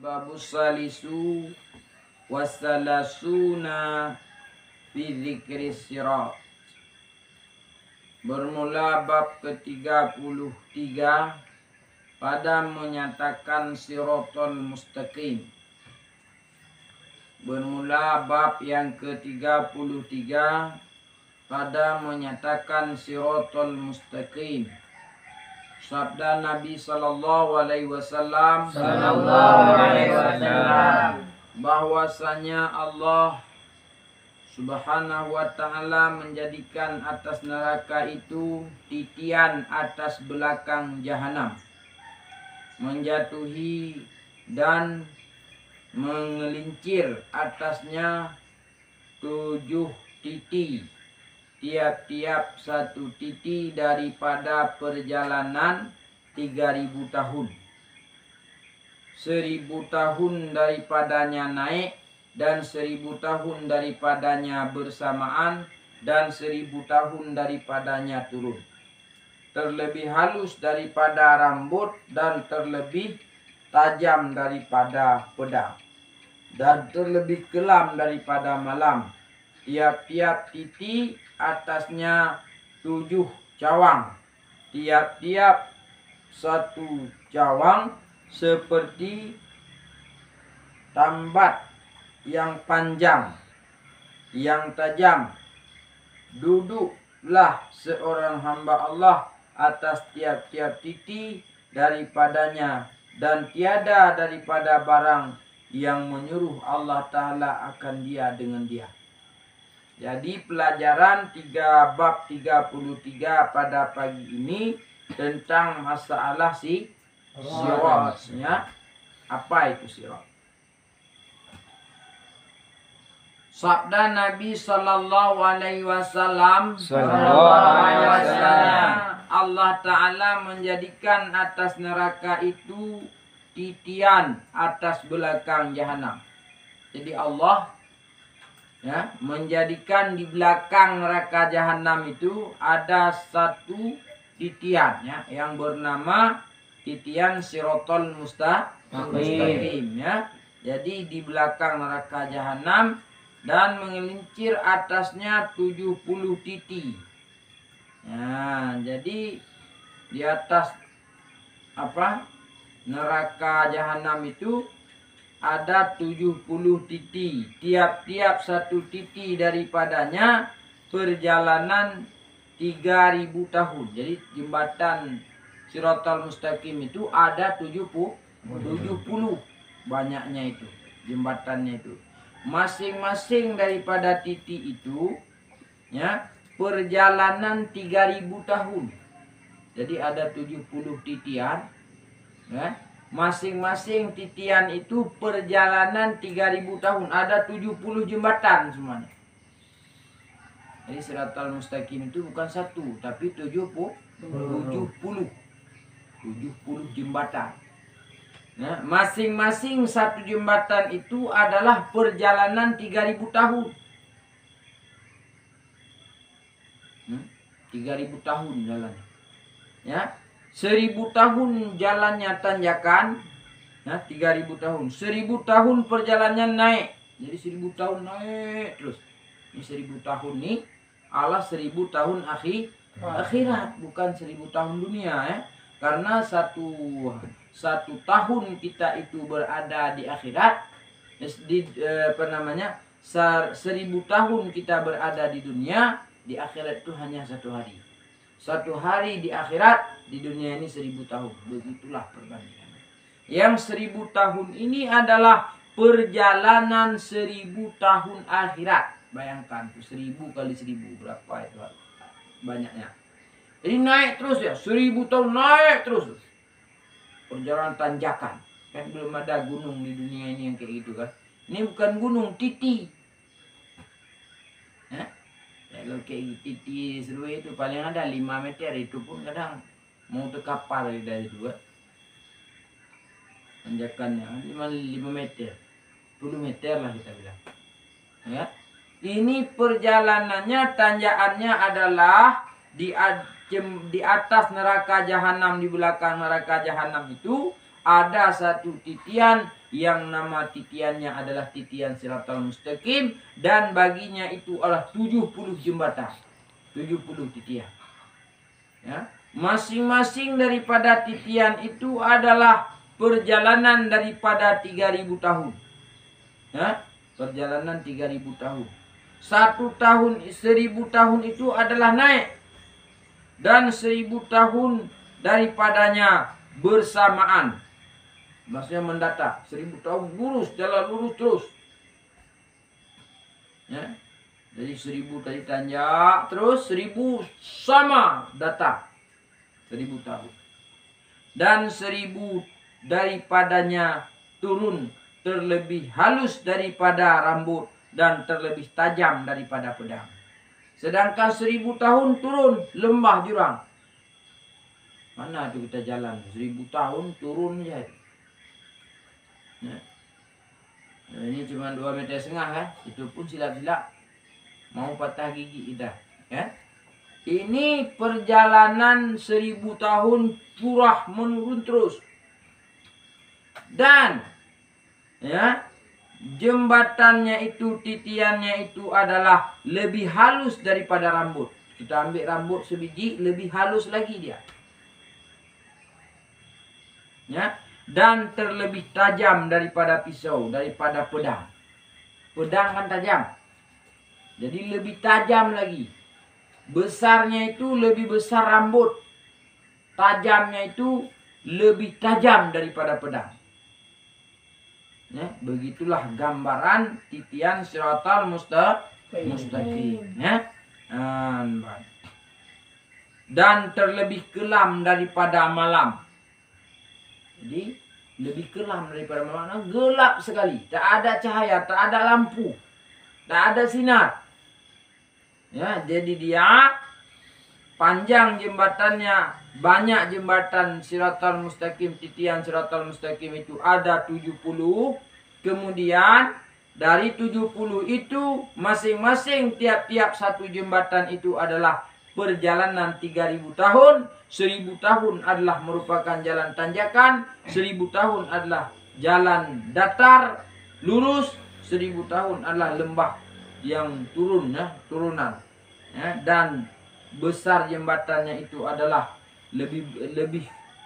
Al-babus salisu wassalasuna fi dzikri sirat. Bermula bab ke-33 pada menyatakan siratal mustaqim. Bermula bab yang ke-33 pada menyatakan siratal mustaqim. Sabda Nabi sallallahu alaihi wasallam bahwasanya Allah Subhanahu wa ta'ala menjadikan atas neraka itu titian atas belakang jahanam, menjatuhi dan mengelincir atasnya 7 titi, tiap-tiap 1 titi daripada perjalanan 3000 tahun. 1000 tahun daripadanya naik dan 1000 tahun daripadanya bersamaan dan 1000 tahun daripadanya turun. Terlebih halus daripada rambut dan terlebih tajam daripada pedang dan terlebih kelam daripada malam. Tiap-tiap titi atasnya 7 cawang. Tiap-tiap 1 cawang seperti tambat yang panjang, yang tajam. Duduklah seorang hamba Allah atas tiap-tiap titi daripadanya, dan tiada daripada barang yang menyuruh Allah Ta'ala akan dia dengan dia. Jadi pelajaran bab 33 pada pagi ini tentang masalah sirat. Apa itu sirat? Sabda Nabi sallallahu alaihi wasallam, Allah Ta'ala menjadikan atas neraka itu titian atas belakang jahanam. Jadi Allah menjadikan di belakang neraka jahanam itu ada 1 titian yang bernama titian siratal mustaqim Jadi di belakang neraka jahanam dan mengelincir atasnya 70 titi. Jadi di atas neraka jahanam itu ada 70 titi. Tiap-tiap 1 titi daripadanya perjalanan 3000 tahun. Jadi jembatan siratal mustaqim itu ada 70 banyaknya itu jembatannya itu. Masing-masing daripada titi itu perjalanan 3000 tahun. Jadi ada 70 titian. Masing-masing titian itu perjalanan 3000 tahun. Ada 70 jembatan semuanya. Jadi siratal mustaqim itu bukan 1 tapi 70 jembatan. Masing-masing 1 jembatan itu adalah perjalanan 3000 tahun. 3000 tahun jalannya. 1000 tahun jalannya tanjakan. 3000 tahun. 1000 tahun perjalanannya naik. Jadi 1000 tahun naik terus. Ini 1000 tahun nih Allah 1000 tahun akhirat, bukan 1000 tahun dunia Karena satu tahun kita itu berada di akhirat, 1000 tahun kita berada di dunia, di akhirat itu hanya 1 hari. 1 hari di akhirat, di dunia ini 1000 tahun. Begitulah perbandingannya. Yang 1000 tahun ini adalah perjalanan 1000 tahun akhirat. Bayangkan 1000 kali 1000 berapa itu banyaknya. Jadi naik terus 1000 tahun naik terus. Perjalanan tanjakan. Kan belum ada gunung di dunia ini yang kayak gitu kan. Ini bukan gunung, titi. Kalau kayak titi seru itu paling ada 5 meter. Itu pun kadang mau ke kapal dari 2. Tanjakannya 5 meter. 10 meter lah kita bilang. Ini perjalanannya, tanjakannya adalah di atas neraka jahanam, di belakang neraka jahanam itu ada satu titian yang nama titiannya adalah titian Shiratal Mustaqim, dan baginya itu adalah 70 jembatan, 70 titian. Ya, masing-masing daripada titian itu adalah perjalanan daripada 3000 tahun. Ya, perjalanan 3000 tahun. 1000 tahun itu adalah naik, dan 1000 tahun daripadanya bersamaan. Maksudnya mendatar. 1000 tahun lurus, jalan lurus terus. Ya. Jadi 1000 tadi tanjak, terus 1000 sama datar. 1000 tahun. Dan 1000 daripadanya turun, terlebih halus daripada rambut dan terlebih tajam daripada pedang. Sedangkan 1000 tahun turun lembah jurang. Mana tu kita jalan 1000 tahun turun je. Ya. Nah, ini cuma 2,5 meter kan? Itu pun silap-silap. Mau patah gigi kita. Ya. Ini perjalanan 1000 tahun curah menurun terus. Dan ya, jembatannya itu, titiannya itu adalah lebih halus daripada rambut. Kita ambil rambut sebiji, lebih halus lagi dia. Ya, dan terlebih tajam daripada pisau, daripada pedang. Pedang kan tajam. Jadi lebih tajam lagi. Besarnya itu lebih besar rambut. Tajamnya itu lebih tajam daripada pedang. Ya, begitulah gambaran titian Shiratal Mustaqim. Ya. Dan terlebih kelam daripada malam. Jadi lebih kelam daripada malam, gelap sekali, tak ada cahaya, tak ada lampu, tak ada sinar. Ya, jadi dia panjang jembatannya, banyak jembatan Shiratal Mustaqim, titian Shiratal Mustaqim itu ada 70. Kemudian dari 70 itu masing-masing tiap-tiap satu jembatan itu adalah perjalanan 3000 tahun. 1000 tahun adalah merupakan jalan tanjakan, 1000 tahun adalah jalan datar lurus, 1000 tahun adalah lembah yang turun, ya, turunan. Ya, dan besar jembatannya itu adalah lebih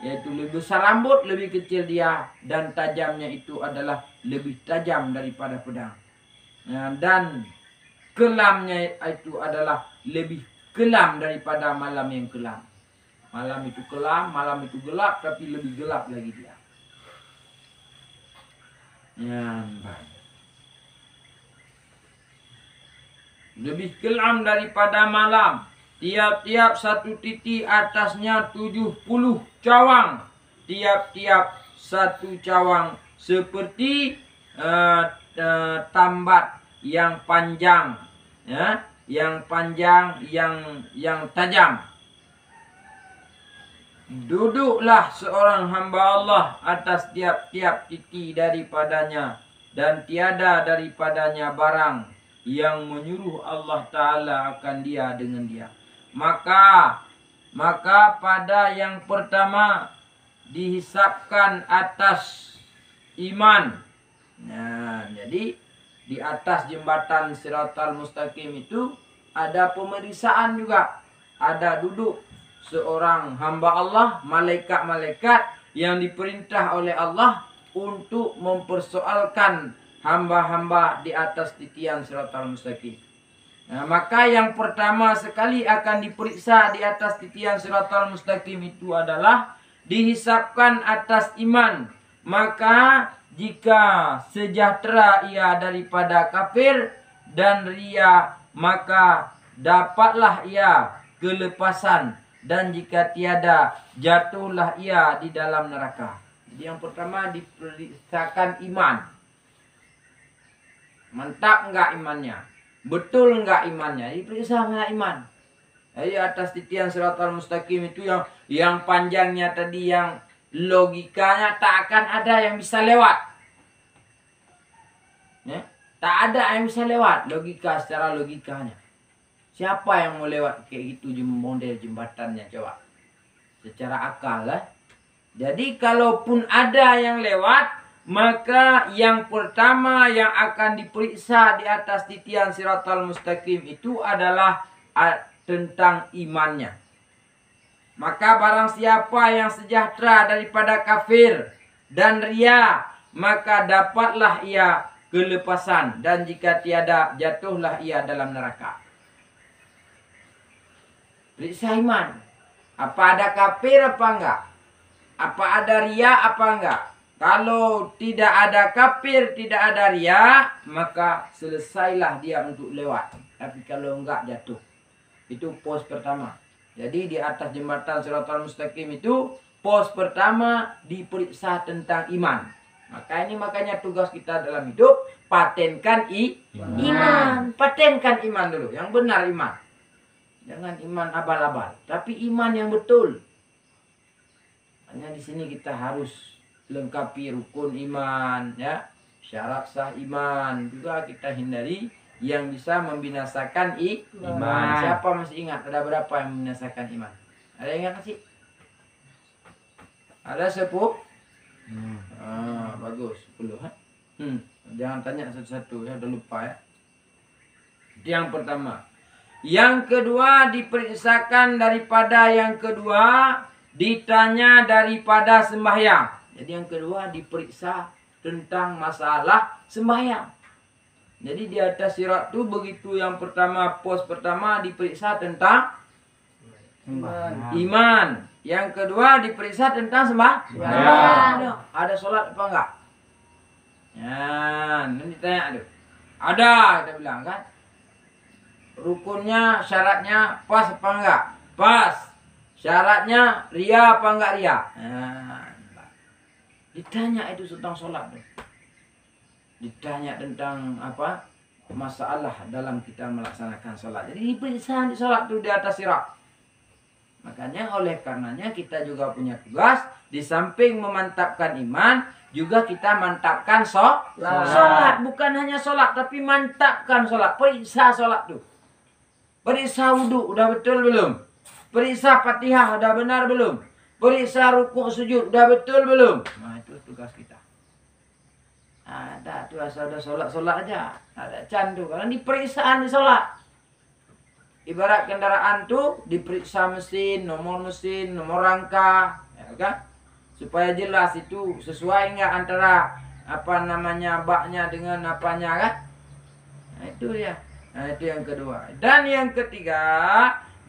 yaitu lebih besar rambut, lebih kecil dia, dan tajamnya itu adalah lebih tajam daripada pedang. Ya, dan kelamnya itu adalah lebih kelam daripada malam yang kelam. Malam itu kelam, malam itu gelap, tapi lebih gelap lagi dia. Ya, lebih kelam daripada malam. Tiap-tiap satu titik atasnya 70 cawang. Tiap-tiap satu cawang seperti tambat yang panjang, ya, yang panjang, yang tajam. Duduklah seorang hamba Allah atas tiap-tiap titik daripadanya, dan tiada daripadanya barang yang menyuruh Allah Ta'ala akan dia dengan dia. Maka pada yang pertama dihisapkan atas iman. Nah, jadi di atas jembatan Shiratal Mustaqim itu ada pemeriksaan juga. Ada duduk seorang hamba Allah, malaikat-malaikat yang diperintah oleh Allah untuk mempersoalkan hamba-hamba di atas titian Shiratal Mustaqim. Nah, maka yang pertama sekali akan diperiksa di atas titian Shiratal Mustaqim itu adalah dihisapkan atas iman. Maka jika sejahtera ia daripada kafir dan ria, maka dapatlah ia kelepasan, dan jika tiada, jatuhlah ia di dalam neraka. Jadi yang pertama diperiksakan iman. Mantap enggak imannya? Betul enggak imannya? Diperiksa mana iman. Jadi atas titian Shiratal Mustaqim itu yang panjangnya tadi, yang logikanya tak akan ada yang bisa lewat. Ya? Tak ada yang bisa lewat logika, secara logikanya. Siapa yang mau lewat kayak gitu model jembatannya, coba? Secara akal lah. Jadi kalaupun ada yang lewat, maka yang pertama yang akan diperiksa di atas titian siratal mustaqim itu adalah tentang imannya. Maka barang siapa yang sejahtera daripada kafir dan ria, maka dapatlah ia kelepasan, dan jika tiada, jatuhlah ia dalam neraka. Periksa iman. Apa ada kafir apa enggak? Apa ada ria apa enggak? Kalau tidak ada kafir, tidak ada ria, maka selesailah dia untuk lewat. Tapi kalau enggak, jatuh. Itu pos pertama. Jadi di atas jembatan Siratal Mustaqim itu, pos pertama diperiksa tentang iman. Makanya tugas kita dalam hidup, patenkan iman. Patenkan iman dulu, yang benar iman. Jangan iman abal-abal, tapi iman yang betul. Hanya di sini kita harus lengkapi rukun iman, ya, syarat sah iman. Juga kita hindari yang bisa membinasakan iman. Siapa masih ingat ada berapa yang membinasakan iman? Ada yang ingat masih? Ada 10? Bagus, 10. Jangan tanya satu-satu ya, udah lupa ya. Itu yang pertama. Yang kedua diperiksakan daripada yang kedua, ditanya daripada sembahyang. Jadi yang kedua diperiksa tentang masalah sembahyang. Jadi di atas sirat itu begitu, yang pertama, pos pertama diperiksa tentang iman. Yang kedua diperiksa tentang sembahyang. Ada sholat apa enggak? Ya, nanti tanya tuh. Ada, kita bilang kan. Rukunnya, syaratnya pas apa enggak? Pas. Syaratnya ria apa enggak ria? Nah, ditanya itu tentang sholat. Ditanya tentang apa? Masalah dalam kita melaksanakan sholat. Jadi diperiksa di sholat itu di atas sirat. Makanya oleh karenanya kita juga punya tugas, di samping memantapkan iman, juga kita mantapkan sholat. Bukan hanya sholat, tapi mantapkan sholat. Periksa sholat tuh. Periksa wudhu, udah betul belum? Periksa Fatihah, udah benar belum? Periksa rukuk sujud, udah betul belum? Nah, itu tugas kita. Ada tuh, asal ada sholat aja. Ada candu, karena diperiksaan di sholat. Ibarat kendaraan tuh, diperiksa mesin, nomor rangka, ya kan? Supaya jelas itu sesuai nggak antara apa namanya baknya dengan apanya kan? Nah, itu dia. Nah, itu yang kedua. Dan yang ketiga,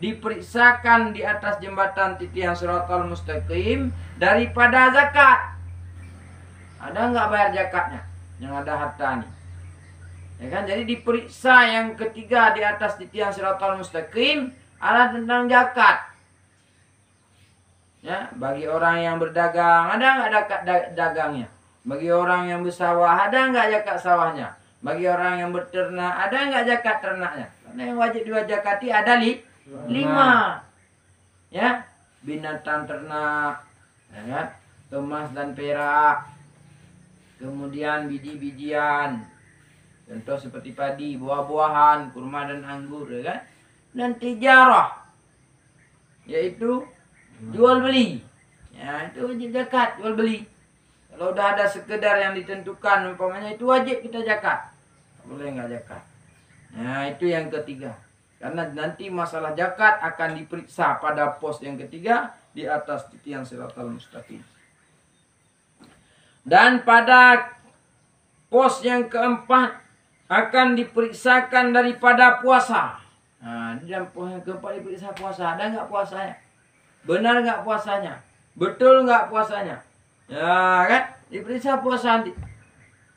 diperiksakan di atas jembatan titian Siratal Mustaqim daripada zakat. Ada nggak bayar zakatnya? Yang ada harta nih. Ya kan? Jadi diperiksa yang ketiga di atas titian Siratal Mustaqim adalah tentang zakat. Ya, bagi orang yang berdagang, ada nggak zakat dagangnya? Bagi orang yang bersawah, ada nggak zakat sawahnya? Bagi orang yang berternak, ada nggak zakat ternaknya? Karena yang wajib diwajakati ada 5. Ya, binatang ternak, ya kan? Emas dan perak. Kemudian biji-bijian. Contoh seperti padi, buah-buahan, kurma dan anggur, ya kan? Dan tijarah, yaitu jual beli. Ya, itu wajib zakat, jual beli. Kalau udah ada sekedar yang ditentukan, umpamanya itu wajib kita zakat. Boleh nggak zakat? Nah, itu yang ketiga. Karena nanti masalah zakat akan diperiksa pada pos yang ketiga di atas titian Siratal Mustaqim. Dan pada pos yang keempat akan diperiksakan daripada puasa. Nah, di dalam pos yang keempat diperiksa puasa. Ada nggak puasanya? Benar nggak puasanya? Betul nggak puasanya? Ya kan? Diperiksa puasa nanti.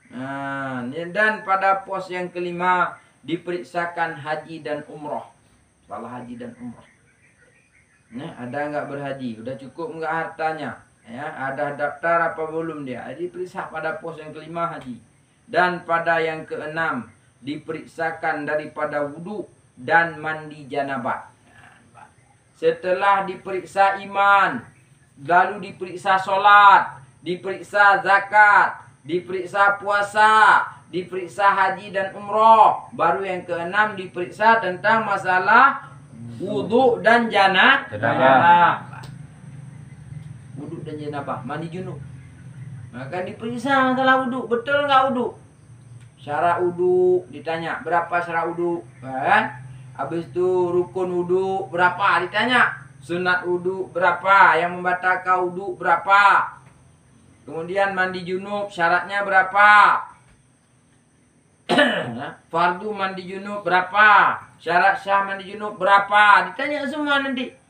Nah, dan pada pos yang kelima diperiksakan haji dan umroh. Salah haji dan umroh. Nah, ada nggak berhaji? Udah cukup nggak hartanya? Ya, ada daftar apa belum dia? Diperiksa pada pos yang kelima haji. Dan pada yang keenam diperiksakan daripada wudhu dan mandi janabat. Setelah diperiksa iman, lalu diperiksa sholat, diperiksa zakat, diperiksa puasa, diperiksa haji dan umroh. Baru yang keenam diperiksa tentang masalah wudhu dan janabah. Wudhu dan janabah, mandi junub. Maka diperiksa masalah wudu, betul nggak wudu? Syarat wudu ditanya, berapa syarat wudu? Kan? Habis itu rukun wudu berapa ditanya? Sunat wudu berapa? Yang membatalkan wudu berapa? Kemudian mandi junub syaratnya berapa? Fardu mandi junub berapa? Syarat sah mandi junub berapa? Ditanya semua nanti.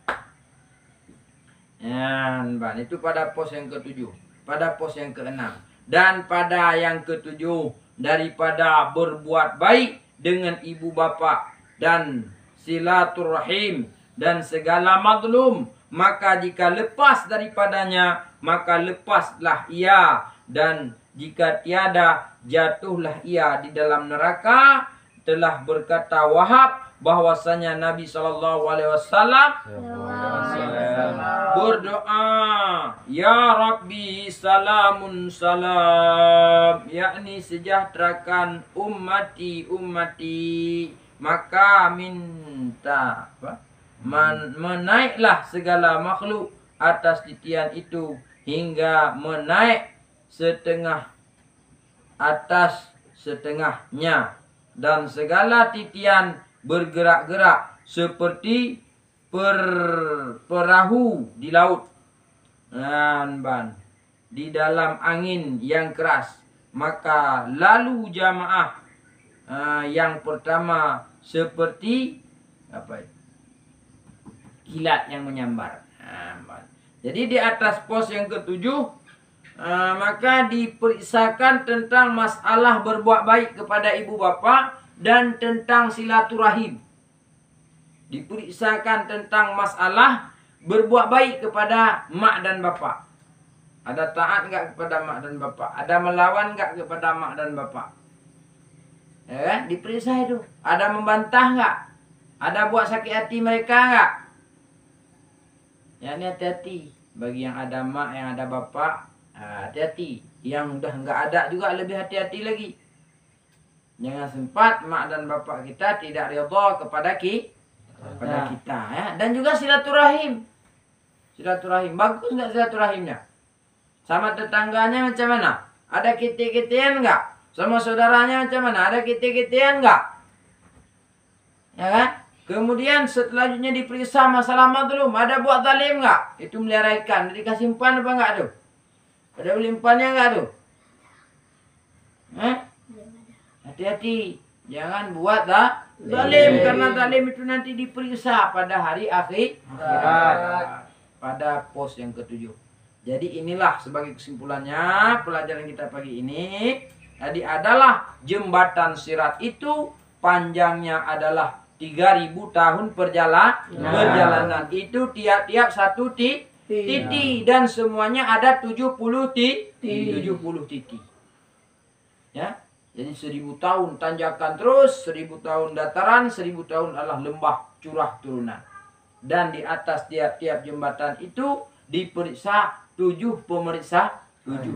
Ya, itu pada pos yang ke-7. Pada pos yang ke-6. Dan pada yang ke-7, daripada berbuat baik dengan ibu bapa dan silaturahim dan segala madlum, maka jika lepas daripadanya, maka lepaslah ia, dan jika tiada, jatuhlah ia di dalam neraka. Telah berkata Wahab bahwasanya Nabi SAW berdoa, Ya Rabbi salamun salam, yakni sejahterakan ummati. Maka minta menaiklah segala makhluk atas titian itu hingga menaik setengah atas setengahnya, dan segala titian bergerak-gerak seperti perahu di laut di dalam angin yang keras. Maka lalu jamaah yang pertama seperti kilat yang menyambar. Jadi di atas pos yang ke-7 maka diperiksakan tentang masalah berbuat baik kepada ibu bapa dan tentang silaturahim. Diperiksakan tentang masalah berbuat baik kepada mak dan bapak. Ada taat enggak kepada mak dan bapak? Ada melawan enggak kepada mak dan bapak? Ya kan? Diperiksa itu. Ada membantah enggak? Ada buat sakit hati mereka enggak? Ya, ini hati-hati. Bagi yang ada mak, yang ada bapak, hati-hati. Yang udah enggak ada juga lebih hati-hati lagi. Jangan sempat mak dan bapak kita tidak ridha kepada kita, ya. Dan juga silaturahim. Silaturahim bagus enggak silaturahimnya? Sama tetangganya macam mana? Ada kiti-kitian enggak? Sama saudaranya macam mana? Ada kiti-kitian enggak? Ya kan? Kemudian selanjutnya diperiksa masalah madlum. Ada buat zalim enggak? Itu melihara ikan. Dikasih umpan apa enggak tuh? Ada beli umpannya enggak tuh? Hati-hati. Jangan buat zalim. Karena zalim itu nanti diperiksa pada hari akhirat. Pada pos yang ke-7. Jadi inilah sebagai kesimpulannya pelajaran kita pagi ini. Jadi adalah jembatan sirat itu panjangnya adalah 3000 tahun perjalanan. Itu tiap-tiap satu titik dan semuanya ada 70 titik. Ya. Jadi 1000 tahun tanjakan terus, 1000 tahun dataran, 1000 tahun adalah lembah curah turunan. Dan di atas tiap-tiap jembatan itu diperiksa 7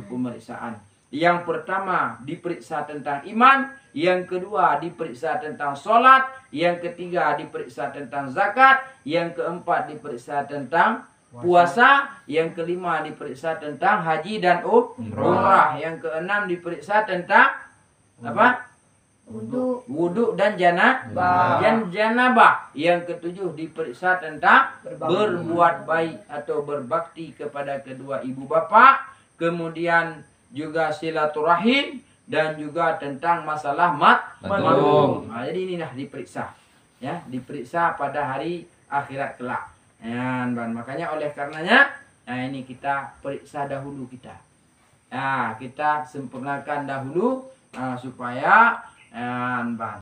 pemeriksaan. Yang pertama diperiksa tentang iman, yang kedua diperiksa tentang sholat, yang ketiga diperiksa tentang zakat, yang keempat diperiksa tentang puasa, yang kelima diperiksa tentang haji dan umrah, yang keenam diperiksa tentang wudu dan janabah, yang ketujuh diperiksa tentang berbuat baik atau berbakti kepada kedua ibu bapa, kemudian juga silaturahim dan juga tentang masalah madlum. Jadi inilah diperiksa, ya, diperiksa pada hari akhirat kelak. Makanya oleh karenanya, ini kita periksa dahulu kita. Kita sempurnakan dahulu supaya